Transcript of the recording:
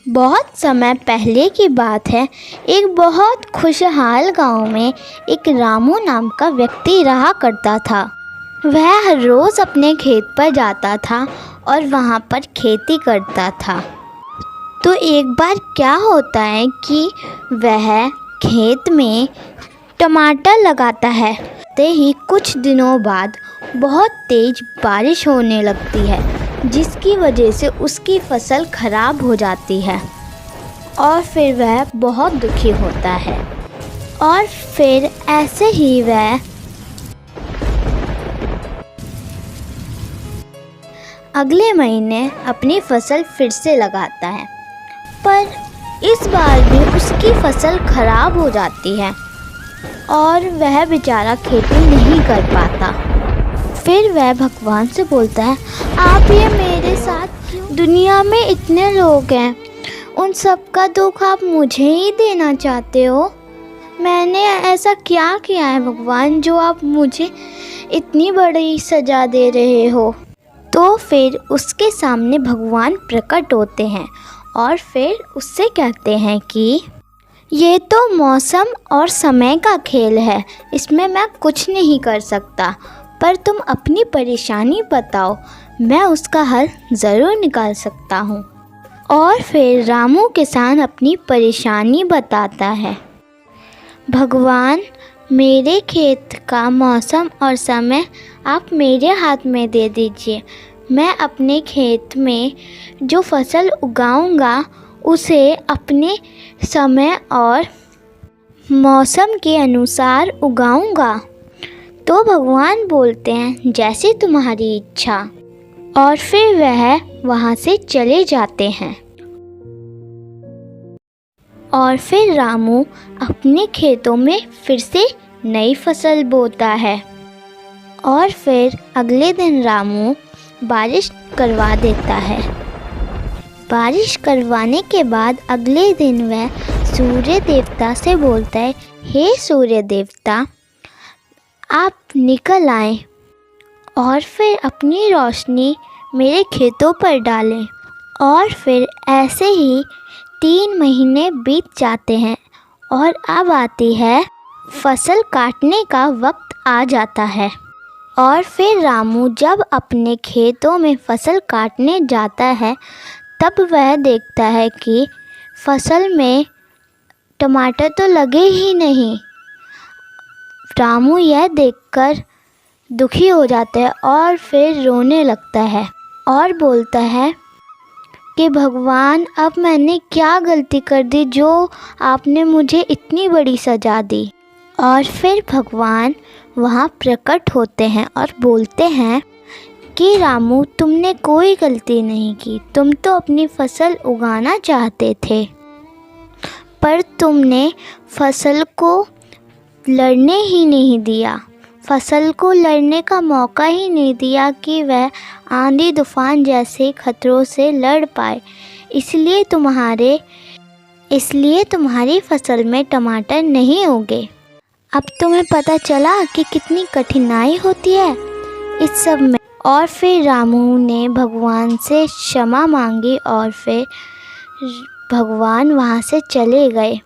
बहुत समय पहले की बात है। एक बहुत खुशहाल गांव में एक रामू नाम का व्यक्ति रहा करता था। वह हर रोज़ अपने खेत पर जाता था और वहां पर खेती करता था। तो एक बार क्या होता है कि वह खेत में टमाटर लगाता है। ते ही कुछ दिनों बाद बहुत तेज़ बारिश होने लगती है, जिसकी वजह से उसकी फसल खराब हो जाती है और फिर वह बहुत दुखी होता है। और फिर ऐसे ही वह अगले महीने अपनी फसल फिर से लगाता है, पर इस बार भी उसकी फसल खराब हो जाती है और वह बेचारा खेती नहीं कर पाता। फिर वह भगवान से बोलता है, आप ये मेरे साथ, दुनिया में इतने लोग हैं, उन सब का दुख आप मुझे ही देना चाहते हो? मैंने ऐसा क्या किया है भगवान जो आप मुझे इतनी बड़ी सज़ा दे रहे हो? तो फिर उसके सामने भगवान प्रकट होते हैं और फिर उससे कहते हैं कि ये तो मौसम और समय का खेल है, इसमें मैं कुछ नहीं कर सकता, पर तुम अपनी परेशानी बताओ, मैं उसका हल ज़रूर निकाल सकता हूँ। और फिर रामू किसान अपनी परेशानी बताता है। भगवान, मेरे खेत का मौसम और समय आप मेरे हाथ में दे दीजिए। मैं अपने खेत में जो फसल उगाऊंगा उसे अपने समय और मौसम के अनुसार उगाऊंगा। तो भगवान बोलते हैं, जैसे तुम्हारी इच्छा। और फिर वह वहाँ से चले जाते हैं। और फिर रामू अपने खेतों में फिर से नई फसल बोता है। और फिर अगले दिन रामू बारिश करवा देता है। बारिश करवाने के बाद अगले दिन वह सूर्य देवता से बोलता है, हे सूर्य देवता, आप निकल आएं और फिर अपनी रोशनी मेरे खेतों पर डालें। और फिर ऐसे ही 3 महीने बीत जाते हैं और अब आती है फसल काटने का वक्त आ जाता है। और फिर रामू जब अपने खेतों में फसल काटने जाता है, तब वह देखता है कि फसल में टमाटर तो लगे ही नहीं। रामू यह देखकर दुखी हो जाता है और फिर रोने लगता है और बोलता है कि भगवान, अब मैंने क्या गलती कर दी जो आपने मुझे इतनी बड़ी सज़ा दी? और फिर भगवान वहाँ प्रकट होते हैं और बोलते हैं कि रामू, तुमने कोई गलती नहीं की, तुम तो अपनी फसल उगाना चाहते थे, पर तुमने फसल को लड़ने ही नहीं दिया, फसल को लड़ने का मौका ही नहीं दिया कि वह आंधी तूफान जैसे खतरों से लड़ पाए। इसलिए तुम्हारी फसल में टमाटर नहीं उगे। अब तुम्हें पता चला कि कितनी कठिनाई होती है इस सब में। और फिर रामू ने भगवान से क्षमा मांगी और फिर भगवान वहाँ से चले गए।